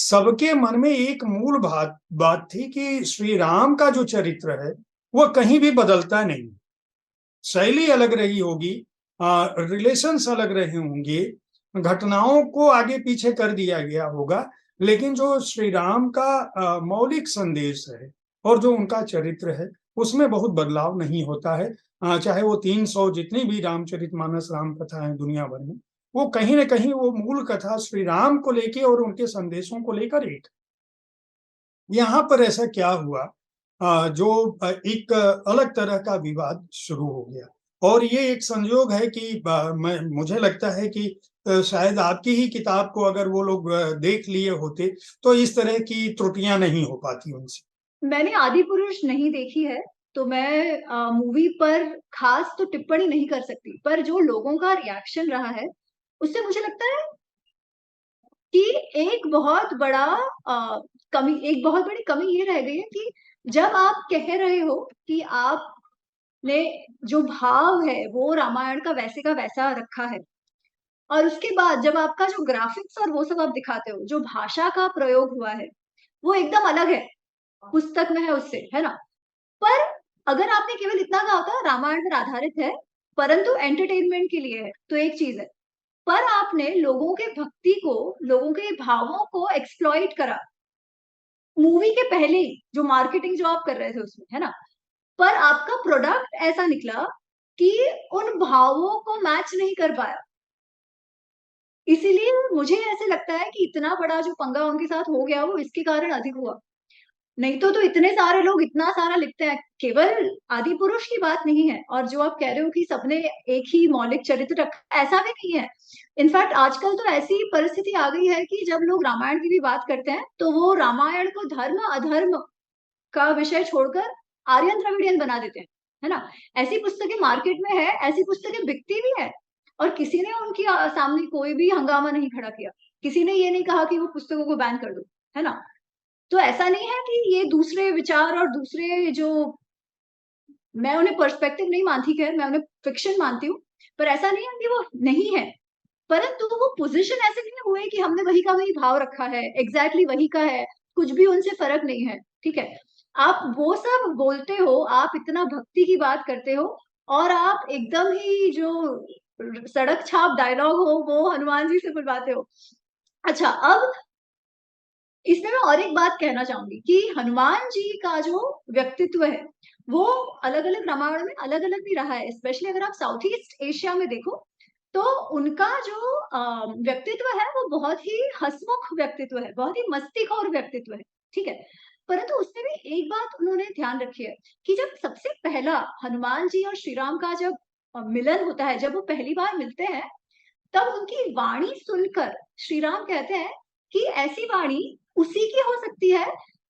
सबके मन में एक मूल बात बात थी कि श्री राम का जो चरित्र है, वो कहीं भी बदलता नहीं। शैली अलग रही होगी, रिलेशंस अलग रहे होंगे, घटनाओं को आगे पीछे कर दिया गया होगा, लेकिन जो श्री राम का मौलिक संदेश है और जो उनका चरित्र है, उसमें बहुत बदलाव नहीं होता है। चाहे वो 300 जितनी भी रामचरितमानस राम कथा है दुनिया भर में, वो कहीं न कहीं वो मूल कथा श्री राम को लेके और उनके संदेशों को लेकर एक। यहाँ पर ऐसा क्या हुआ जो एक अलग तरह का विवाद शुरू हो गया और ये एक संयोग है कि मैं मुझे लगता है कि शायद आपकी ही किताब को अगर वो लोग देख लिए होते, तो इस तरह की त्रुटियाँ नहीं हो पाती उनसे। मैंने आदिपुरुष नहीं देखी है, तो मैं मूवी पर खास तो टिप्पणी नहीं कर सकती। पर जो लोगों का रिएक्शन रहा है, उससे मुझे लगता है कि एक बहुत बड़ा एक बहुत बड़ी कमी ये रह गई है कि जब आप कह रहे हो कि आपने जो भाव है, वो रामायण का वैसा रखा है और उसके बाद जब आपका जो ग्राफिक्स और वो सब आप दिखाते हो, जो भाषा का प्रयोग हुआ है, वो एकदम अलग है, पुस्तक में है उससे, है ना? पर अगर आपने केवल इतना कहा होता रामायण पर आधारित है, परंतु एंटरटेनमेंट के लिए है, तो एक चीज़ है। पर आपने लोगों के भक्ति को, लोगों के भावों को एक्सप्लॉइट करा। मूवी के पहले ही जो मार्केटिंग जो आप कर रहे थे उसमें, है ना? पर आपका प्रोडक्ट ऐसा निकला कि उन भावों को मैच नहीं कर पाया। इसीलिए मुझे ऐसे लगता है कि इतना बड़ा जो पंगा उनके साथ हो गया, वो इसके कारण अधिक हुआ। नहीं तो इतने सारे लोग इतना सारा लिखते हैं, केवल आदिपुरुष की बात नहीं है और जो आप कह रहे हो कि सबने एक ही मौलिक चरित्र रखा, ऐसा भी नहीं है। इनफैक्ट आजकल तो ऐसी परिस्थिति आ गई है कि जब लोग रामायण की भी बात करते हैं, तो वो रामायण को धर्म-अधर्म का विषय छोड़कर आर्यन-द्रविडियन बना देते हैं, है ना? ऐसी पुस्तकें मार्केट में है, ऐसी पुस्तकें बिकती भी है और किसी ने उनकी सामने कोई भी हंगामा नहीं खड़ा किया। किसी ने ये नहीं कहा कि वो पुस्तकों को बैन कर दो, है ना? तो ऐसा नहीं है कि ये दूसरे विचार और दूसरे जो मैं उन्हें पर्सपेक्टिव नहीं मानती, खैर मैं उन्हें फिक्शन मानती हूँ, पर ऐसा नहीं है कि वो नहीं है। परंतु वो पोज़ीशन ऐसे नहीं हुए कि हमने वही का वही भाव रखा है, एग्ज़ैक्टली वही का है, कुछ भी उनसे फ़र्क नहीं है, ठीक है? आप वो सब बोलते हो, आप इतना भक्ति की बात करते हो और आप एकदम ही जो सड़क छाप डायलॉग हो, वो हनुमान जी से बुलवाते हो। अच्छा, अब इसमें मैं और एक बात कहना चाहूँगी कि हनुमान जी का जो व्यक्तित्व है, वो अलग-अलग रामायण में अलग-अलग भी रहा है। स्पेशली अगर आप साउथ ईस्ट एशिया में देखो, तो उनका जो व्यक्तित्व है, वो बहुत ही हँसमुख व्यक्तित्व है, बहुत ही मस्तीखोर व्यक्तित्व है, ठीक है? परंतु उसमें भी एक बात उन्होंने ध्यान रखी है कि जब सबसे पहला हनुमान जी और श्री राम का जब मिलन होता है, जब वो पहली बार मिलते हैं, तब उनकी वाणी सुनकर श्री राम कहते हैं कि ऐसी वाणी उसी की हो सकती है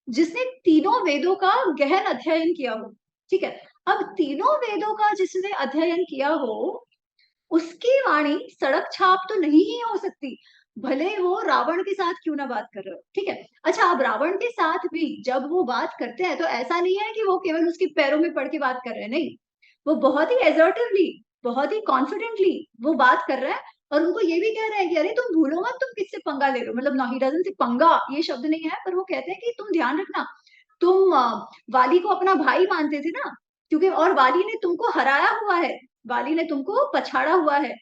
जिसने तीनों वेदों का गहन अध्ययन किया हो, ठीक है? अब तीनों वेदों का जिसने अध्ययन किया हो, उसकी वाणी सड़क छाप तो नहीं ही हो सकती, भले वो रावण के साथ क्यों ना बात कर रहे हो, ठीक है? अच्छा, अब रावण के साथ भी जब वो बात करते हैं, तो ऐसा नहीं है कि वो केवल उसके पैरों में पड़ के बात कर रहे हैं, नहीं। वो बहुत ही असर्टिवली, बहुत ही कॉन्फिडेंटली वो बात कर रहा है और उनको ये भी कह रहे हैं कि अरे तुम भूलो मत तुम किससे पंगा ले रहे हो। मतलब ही डजंट से पंगा ये शब्द नहीं है, पर वो कहते हैं कि तुम ध्यान रखना, तुम वाली को अपना भाई मानते थे ना, क्योंकि और वाली ने तुमको हराया हुआ है, वाली ने तुमको पछाड़ा हुआ है।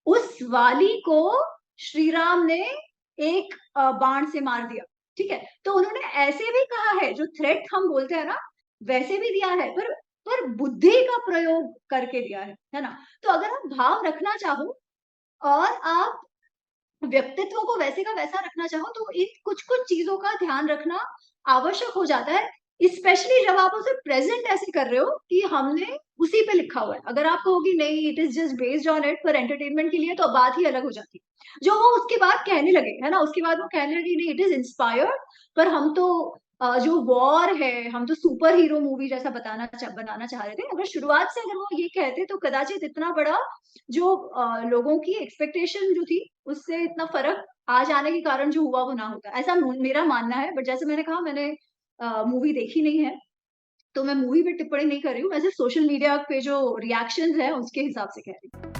उस वाली को श्री राम ने एक बाण से मार दिया, ठीक है? तो उन्होंने ऐसे भी कहा है, जो थ्रेट हम बोलते हैं ना, वैसे भी दिया है, पर बुद्धि का प्रयोग करके दिया है ना? तो अगर आप भाव रखना चाहो और आप व्यक्तित्व को वैसे का वैसा रखना चाहो, तो इन कुछ-कुछ चीज़ों का ध्यान रखना आवश्यक हो जाता है, स्पेशली जब आप उसे प्रेज़ेंट ऐसे कर रहे हो कि हमने उसी पे लिखा हुआ है। अगर आप कहोगे नहीं it is just based on it for entertainment के लिए, तो बात ही अलग हो जाती है। जो वो उसके बाद कहने लगे, है ना? उसके बाद वो कहने लगे नहीं इट इज़ इंस्पायर्ड, पर हम तो जो वॉर है, हम तो सुपर हीरो मूवी जैसा बनाना चाह रहे थे। अगर शुरुआत से अगर वो ये कहते, तो कदाचित इतना बड़ा जो लोगों की एक्सपेक्टेशन जो थी, उससे इतना फ़र्क आ जाने के कारण जो हुआ वो ना होता। ऐसा मेरा मानना है, बट जैसे मैंने कहा मैंने मूवी देखी नहीं है, तो मैं मूवी पे टिप्पणी नहीं कर रही हूँ। मैं सिर्फ़ सोशल मीडिया पे जो रिएक्शंस हैं उसके हिसाब से कह रही हूँ।